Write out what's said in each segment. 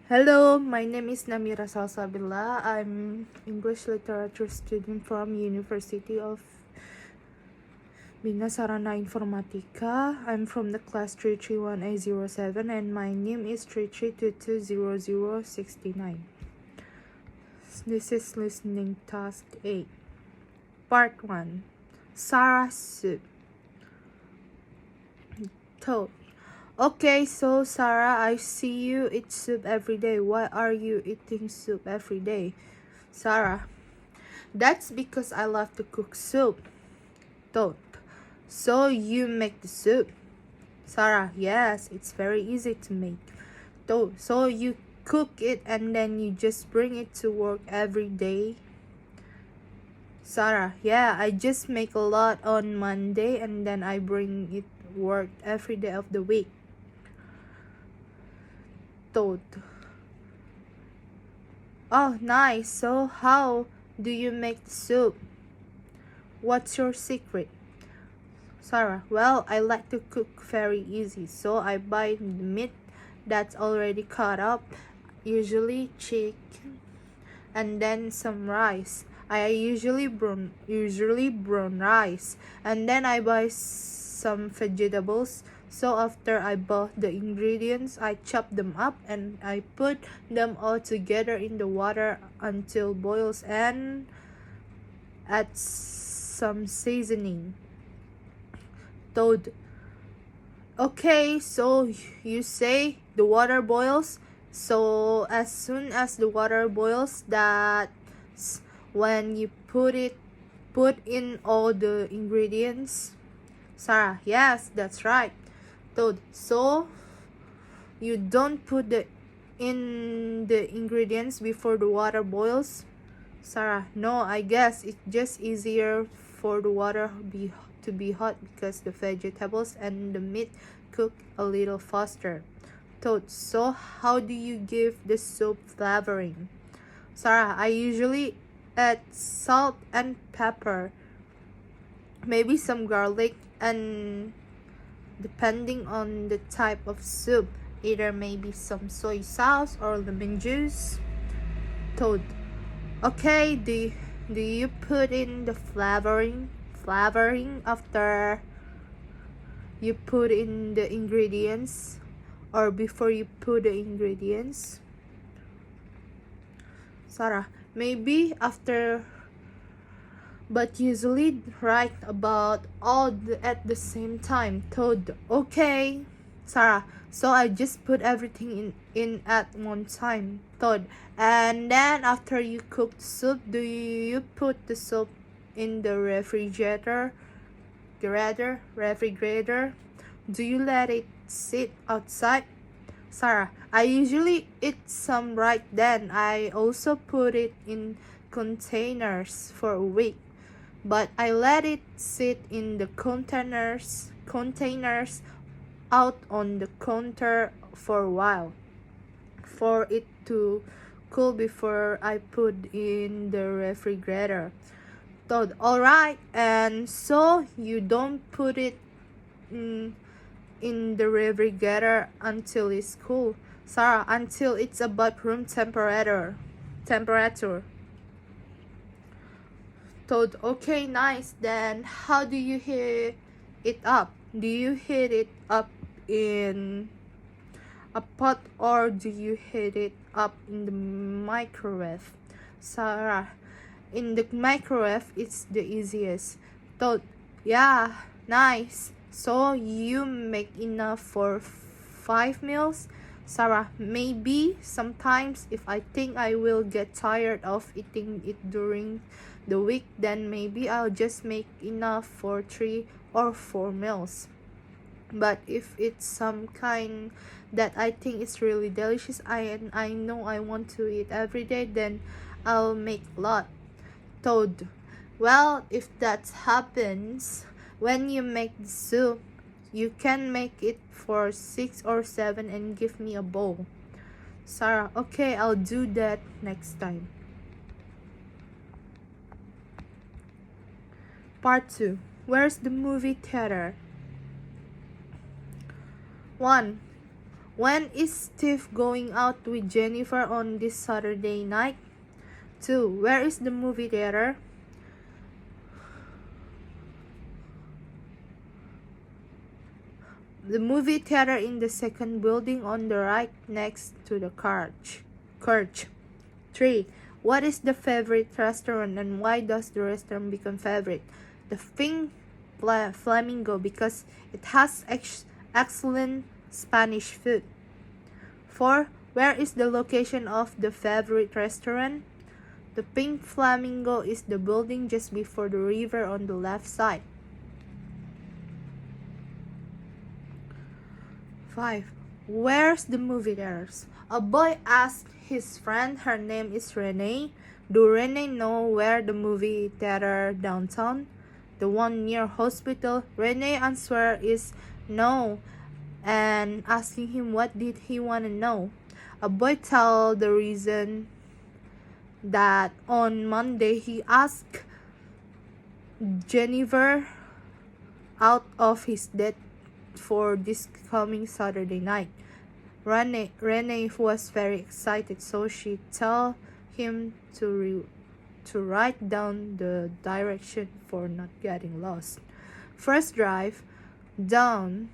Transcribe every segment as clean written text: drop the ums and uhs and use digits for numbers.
Hello, my name is Namira Salsabila. I'm English literature student from University of Bina Sarana Informatika. I'm from the class 331A07 and my name is 33220069. This is listening task 8. Part 1. Sarah's soup. Toad. Okay, so Sarah, I see you eat soup every day. Why are you eating soup every day? Sarah, that's because I love to cook soup. Toad, so you make the soup? Sarah, yes, it's very easy to make. Toad, so you cook it and then you just bring it to work every day? Sarah, yeah, I just make a lot on Monday and then I bring it work every day of the week. Toad, oh, nice. So how do you make the soup? What's your secret? Sarah, well, I like to cook very easy, so I buy the meat that's already cut up, usually chicken, and then some rice. I usually brown rice, and then I buy some vegetables. So after I bought the ingredients, I chop them up and I put them all together in the water until boils and add some seasoning. Toad, okay, so you say the water boils. So as soon as the water boils, that's when you put in all the ingredients. Sarah, yes, that's right. Toad, so you don't put in the ingredients before the water boils? Sarah, no, I guess it's just easier for the water to be hot because the vegetables and the meat cook a little faster. Toad, so how do you give the soup flavoring? Sarah, I usually add salt and pepper, maybe some garlic, and depending on the type of soup, either maybe some soy sauce or lemon juice. Toad, okay, do you put in the flavoring after you put in the ingredients or before you put the ingredients? Sarah, maybe after, but usually right about at the same time. Toad, okay. Sarah, so I just put everything in at one time. Toad, and then after you cook the soup, do you put the soup in the refrigerator? Do you let it sit outside? Sarah, I usually eat some right then. I also put it in containers for a week, but I let it sit in the containers out on the counter for a while for it to cool before I put in the refrigerator. Thought, all right, and so you don't put it in the refrigerator until it's cool? Sarah, until it's about room temperature. Toad, okay, nice. Then how do you heat it up? Do you heat it up in a pot or do you heat it up in the microwave? Sarah, in the microwave it's the easiest. Toad, yeah, nice. So you make enough for 5 meals? Sarah, maybe sometimes if I think I will get tired of eating it during the week, then maybe I'll just make enough for 3 or 4 meals. But if it's some kind that I think is really delicious, I know I want to eat every day, then I'll make a lot. Toad, well, if that happens, when you make the soup, you can make it for 6 or 7 and give me a bowl. Sarah, okay, I'll do that next time. Part 2. Where's the movie theater? 1. When is Steve going out with Jennifer on this Saturday night? 2. Where is the movie theater? The movie theater in the second building on the right next to the church. 3. What is the favorite restaurant and why does the restaurant become favorite? The Pink Flamingo because it has excellent Spanish food. 4. Where is the location of the favorite restaurant? The Pink Flamingo is the building just before the river on the left side. 5. Where's the movie theaters? A boy asked his friend, her name is Renee. Do Renee know where the movie theater downtown? The one near hospital? Renee answer is no, and asking him what did he want to know. A boy tell the reason that on Monday he asked Jennifer out of his date for this coming Saturday night. Renee was very excited, so she tell him to write down the direction for not getting lost. First drive down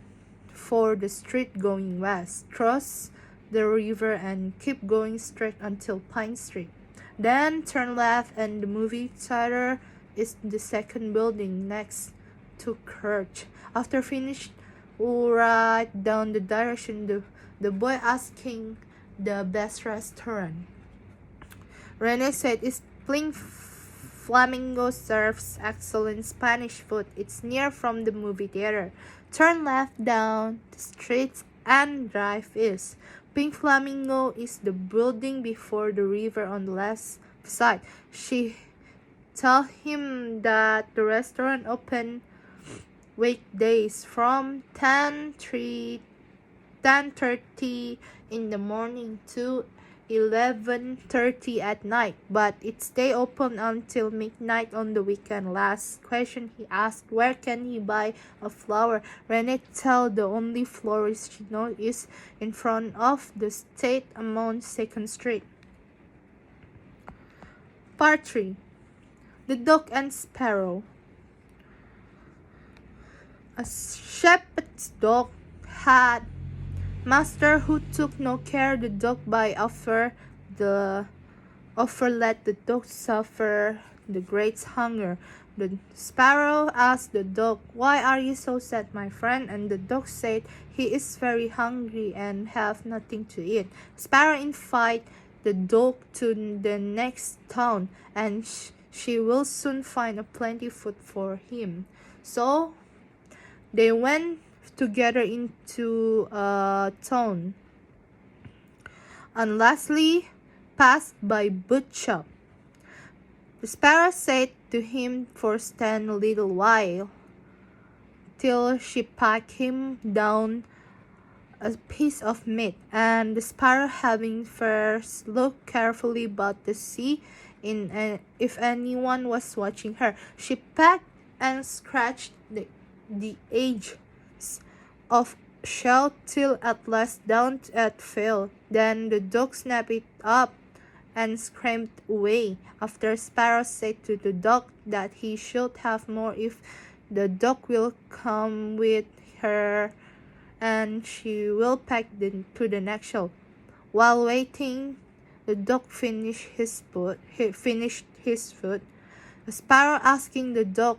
for the street going west, cross the river and keep going straight until Pine Street. Then turn left and the movie theater is the second building next to church. After finished, write down the direction. The boy asking the best restaurant. Rene said it's Pink Flamingo serves excellent Spanish food. It's near from the movie theater. Turn left down the street and drive east. Pink Flamingo is the building before the river on the left side. She tell him that the restaurant open weekdays from 10:30 in the morning to 11:30 at night, but it stay open until midnight on the weekend. Last question he asked, where can he buy a flower? Renee tell the only florist she knows is in front of the State on 2nd Street. Part 3. The Duck and Sparrow. A shepherd's dog had master who took no care the dog by offer let the dog suffer the great hunger. The sparrow asked the dog, why are you so sad, my friend? And the dog said, he is very hungry and have nothing to eat. Sparrow invited the dog to the next town, and she will soon find a plenty food for him. So they went together into a town, and lastly passed by boot shop. The sparrow said to him for stand a little while, till she packed him down a piece of meat. And the sparrow, having first looked carefully about to see if anyone was watching her, she pecked and scratched the edge of shell till at last down it fell. Then the dog snapped it up and screamed away. After Sparrow said to the dog that he should have more if the dog will come with her and she will pack to the next shop. While waiting, the dog finished his food. The sparrow asking the dog,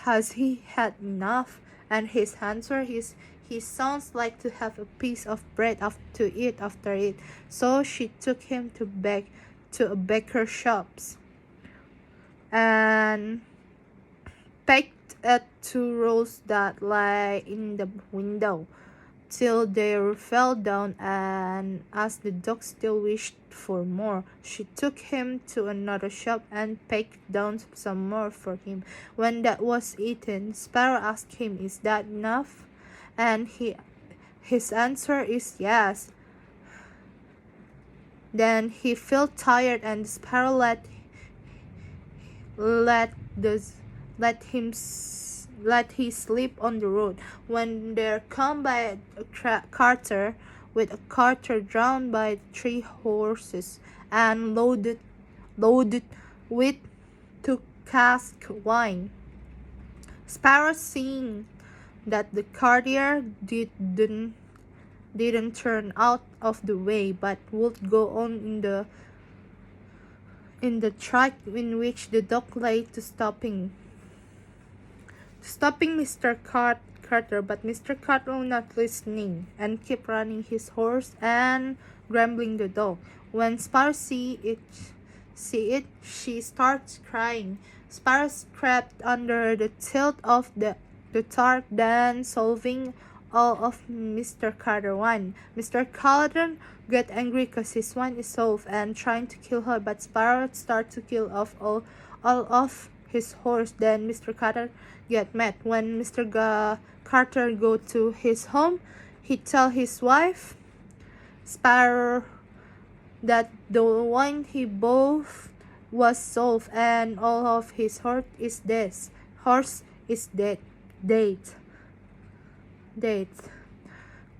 has he had enough? And his answer is, he sounds like to have a piece of bread to eat after it. So she took him to a baker's shops and pecked at 2 rolls that lay in the window till they fell down, and as the dog still wished for more, she took him to another shop and pecked down some more for him. When that was eaten, Sparrow asked him, is that enough? And his answer is yes. Then he felt tired, and Sparrow let him let he sleep on the road. When there come by a carter with a carter drawn by 3 horses and loaded with 2 casks wine. Sparrow, seeing that the carrier didn't turn out of the way, but would go on in the track in which the dog lay, to stopping Mr. Carter, but Mr. Carter not listening and kept running his horse and grumbling the dog. When Sparrow see it, she starts crying. Sparrow crept under the tilt of the tart, then solving all of Mr. Carter wine. Mr. Carter get angry because his wine is solved and trying to kill her, but Sparrow start to kill off all of his horse. Then Mr. Carter get mad. When Mr. Carter go to his home, he tell his wife Sparrow that the wine he bought was sold and all of his horse is dead. Horse is dead.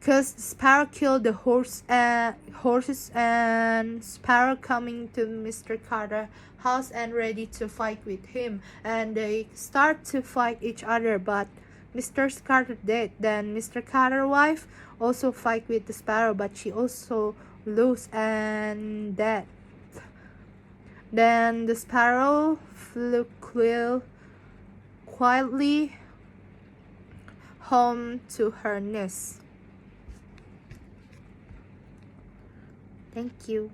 Cause Sparrow killed the horses, and Sparrow coming to Mr. Carter house and ready to fight with him, and they start to fight each other, but Mr. Carter dead. Then Mr. Carter wife also fight with the Sparrow, but she also lose and dead. Then the Sparrow flew quietly home to her nest. Thank you.